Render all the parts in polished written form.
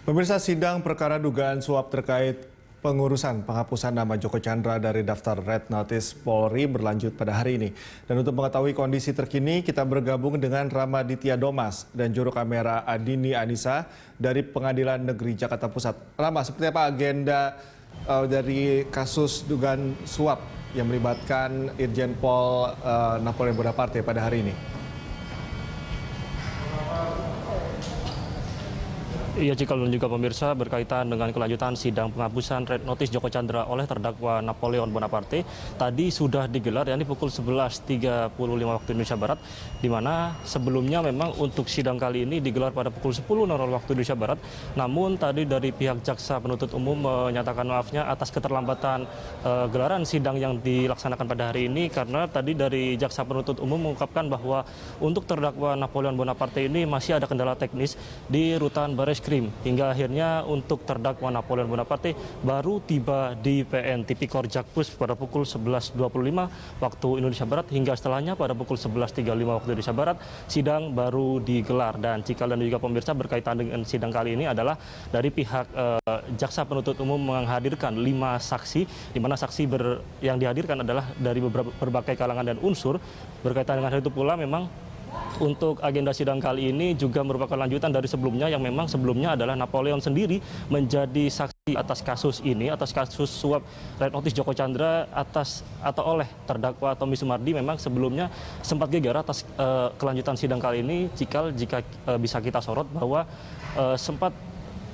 Pemirsa, sidang perkara dugaan suap terkait pengurusan penghapusan nama Joko Chandra dari daftar Red Notice Polri berlanjut pada hari ini. Dan untuk mengetahui kondisi terkini, kita bergabung dengan Ramaditya Domas dan juru kamera Adini Anissa dari Pengadilan Negeri Jakarta Pusat. Rama, seperti apa agenda dari kasus dugaan suap yang melibatkan Irjen Pol Napoleon Bonaparte pada hari ini? Iya, Cikal dan juga pemirsa, berkaitan dengan kelanjutan sidang penghapusan Red Notice Joko Chandra oleh terdakwa Napoleon Bonaparte tadi sudah digelar, yakni pukul 11.35 waktu Indonesia Barat, di mana sebelumnya memang untuk sidang kali ini digelar pada pukul 10.00 waktu Indonesia Barat. Namun tadi dari pihak jaksa penuntut umum menyatakan maafnya atas keterlambatan gelaran sidang yang dilaksanakan pada hari ini, karena tadi dari jaksa penuntut umum mengungkapkan bahwa untuk terdakwa Napoleon Bonaparte ini masih ada kendala teknis di rutan Baris Krim, hingga akhirnya untuk terdakwa Napoleon Bonaparte baru tiba di PN Tipikor Jakpus pada pukul 11.25 waktu Indonesia Barat, hingga setelahnya pada pukul 11.35 waktu Indonesia Barat sidang baru digelar. Dan Cikal dan juga pemirsa, berkaitan dengan sidang kali ini adalah dari pihak jaksa penuntut umum menghadirkan 5 saksi, di mana saksi yang dihadirkan adalah dari berbagai kalangan dan unsur. Berkaitan dengan hal itu pula, memang untuk agenda sidang kali ini juga merupakan lanjutan dari sebelumnya, yang memang sebelumnya adalah Napoleon sendiri menjadi saksi atas kasus ini, atas kasus suap Red Notice Joko Chandra oleh terdakwa Tommy Sumardi. Memang sebelumnya sempat gegar atas kelanjutan sidang kali ini, jika bisa kita sorot bahwa sempat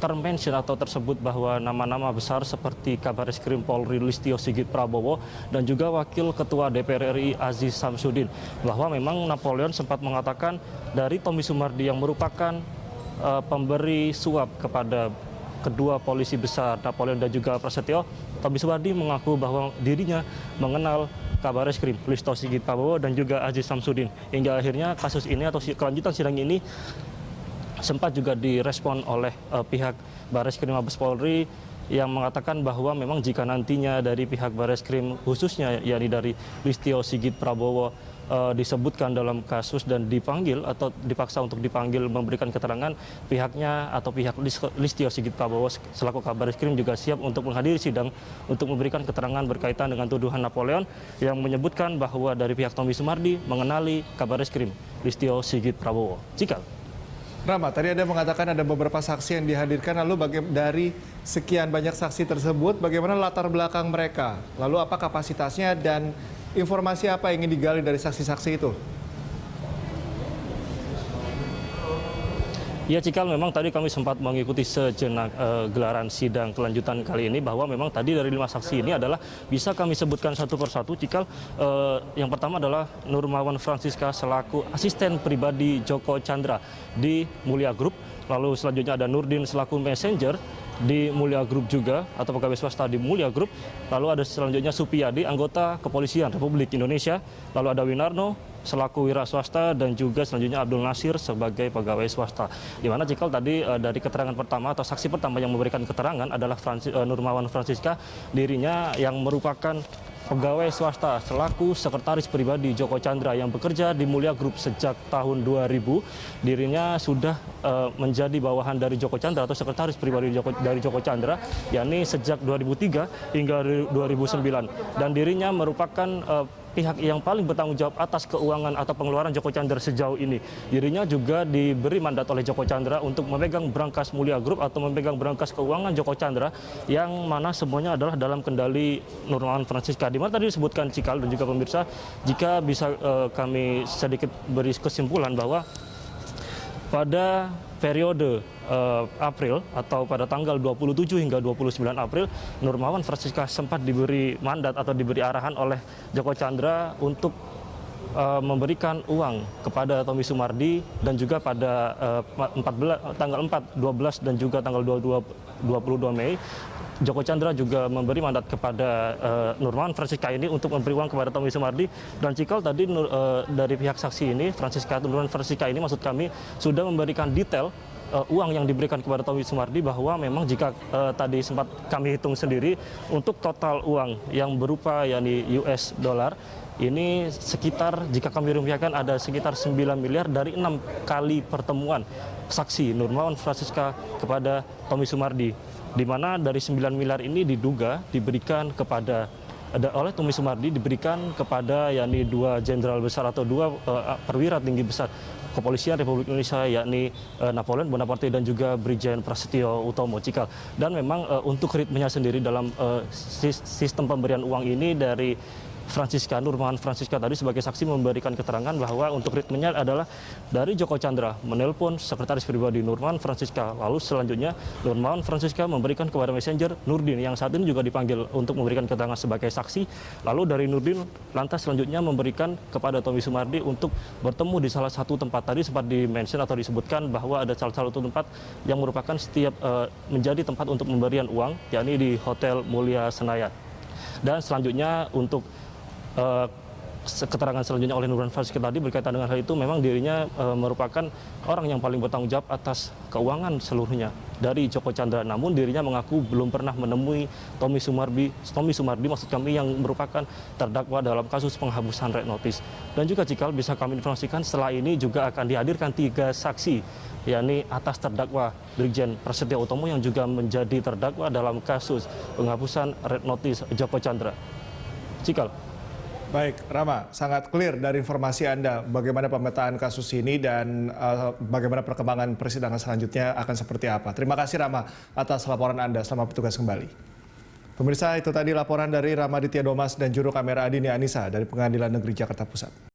termention atau tersebut bahwa nama-nama besar seperti Kabareskrim Polri Listio Sigit Prabowo dan juga Wakil Ketua DPR RI Aziz Samsudin, bahwa memang Napoleon sempat mengatakan dari Tommy Sumardi yang merupakan pemberi suap kepada kedua polisi besar Napoleon dan juga Prasetyo. Tommy Sumardi mengaku bahwa dirinya mengenal Kabareskrim Listio Sigit Prabowo dan juga Aziz Samsudin, hingga akhirnya kasus ini atau kelanjutan sidang ini sempat juga direspon oleh pihak Bareskrim Mabes Polri, yang mengatakan bahwa memang jika nantinya dari pihak Bareskrim khususnya yakni dari Listio Sigit Prabowo disebutkan dalam kasus dan dipanggil atau dipaksa untuk dipanggil memberikan keterangan, pihaknya atau pihak Listio Sigit Prabowo selaku Kabareskrim juga siap untuk menghadiri sidang untuk memberikan keterangan berkaitan dengan tuduhan Napoleon yang menyebutkan bahwa dari pihak Tommy Sumardi mengenali Kabareskrim Listio Sigit Prabowo. Cikal. Rama, tadi Anda mengatakan ada beberapa saksi yang dihadirkan, lalu dari sekian banyak saksi tersebut, bagaimana latar belakang mereka? Lalu apa kapasitasnya dan informasi apa yang ingin digali dari saksi-saksi itu? Ya, Cikal, memang tadi kami sempat mengikuti sejenak gelaran sidang kelanjutan kali ini, bahwa memang tadi dari 5 saksi ini adalah bisa kami sebutkan satu persatu, Cikal. Yang pertama adalah Nurmawan Francisca selaku asisten pribadi Joko Chandra di Mulia Group. Lalu selanjutnya ada Nurdin selaku messenger di Mulia Group juga, atau pegawai swasta di Mulia Group. Lalu ada selanjutnya Supiyadi, anggota Kepolisian Republik Indonesia. Lalu ada Winarno selaku wira swasta, dan juga selanjutnya Abdul Nasir sebagai pegawai swasta. Di mana Cikal tadi dari keterangan pertama atau saksi pertama yang memberikan keterangan adalah Nurmawan Francisca, dirinya yang merupakan pegawai swasta selaku sekretaris pribadi Joko Chandra yang bekerja di Mulia Group sejak tahun 2000. Dirinya sudah menjadi bawahan dari Joko Chandra atau sekretaris pribadi dari Joko Chandra, yakni sejak 2003 hingga 2009. Dan dirinya merupakan pihak yang paling bertanggung jawab atas keuangan atau pengeluaran Joko Chandra sejauh ini. Dirinya juga diberi mandat oleh Joko Chandra untuk memegang berangkas Mulia Group atau memegang berangkas keuangan Joko Chandra, yang mana semuanya adalah dalam kendali Nurmawan Francisca. Di mana tadi disebutkan, Cikal dan juga pemirsa, jika bisa kami sedikit beri kesimpulan bahwa pada periode April atau pada tanggal 27 hingga 29 April, Nurmawan Francisca sempat diberi mandat atau diberi arahan oleh Joko Chandra untuk memberikan uang kepada Tommy Sumardi, dan juga pada tanggal 4, 12 dan juga tanggal 22 Mei Joko Chandra juga memberi mandat kepada Nurmawan Francisca ini untuk memberi uang kepada Tommy Sumardi. Dan Cikal tadi dari pihak saksi ini, Nurmawan Francisca ini maksud kami sudah memberikan detail uang yang diberikan kepada Tommy Sumardi, bahwa memang jika tadi sempat kami hitung sendiri, untuk total uang yang berupa yakni US dollar ini sekitar, jika kami rupiahkan, ada sekitar 9 miliar dari 6 kali pertemuan saksi Nurmawan Francisca kepada Tommy Sumardi, di mana dari 9 miliar ini diduga diberikan kepada oleh Tommy Sumardi diberikan kepada yakni 2 jenderal besar atau 2 perwira tinggi besar Kepolisian Republik Indonesia, yakni Napoleon Bonaparte dan juga Brigjen Prasetyo Utomo, Cikal. Dan memang untuk ritmenya sendiri dalam sistem pemberian uang ini dari Nurmawan Francisca tadi sebagai saksi memberikan keterangan bahwa untuk ritmenya adalah dari Joko Chandra menelpon sekretaris pribadi Nurmawan Francisca, lalu selanjutnya Nurmawan Francisca memberikan kepada messenger Nurdin yang saat ini juga dipanggil untuk memberikan keterangan sebagai saksi, lalu dari Nurdin lantas selanjutnya memberikan kepada Tommy Sumardi untuk bertemu di salah satu tempat. Tadi sempat di-mention atau disebutkan bahwa ada salah satu tempat yang merupakan menjadi tempat untuk pemberian uang, yakni di Hotel Mulia Senayan. Dan selanjutnya untuk keterangan selanjutnya oleh Nurmawan Francisca tadi berkaitan dengan hal itu, memang dirinya merupakan orang yang paling bertanggung jawab atas keuangan seluruhnya dari Joko Chandra. Namun dirinya mengaku belum pernah menemui Tommy Sumardi maksud kami, yang merupakan terdakwa dalam kasus penghapusan red notice. Dan juga Cikal, bisa kami informasikan setelah ini juga akan dihadirkan 3 saksi, yakni atas terdakwa Brigjen Prasetyo Utomo yang juga menjadi terdakwa dalam kasus penghapusan red notice Joko Chandra. Cikal. Baik, Rama, sangat clear dari informasi Anda bagaimana pemetaan kasus ini dan bagaimana perkembangan persidangan selanjutnya akan seperti apa. Terima kasih Rama atas laporan Anda. Selamat bertugas kembali. Pemirsa, itu tadi laporan dari Ramaditya Domas dan juru kamera Adini Anissa dari Pengadilan Negeri Jakarta Pusat.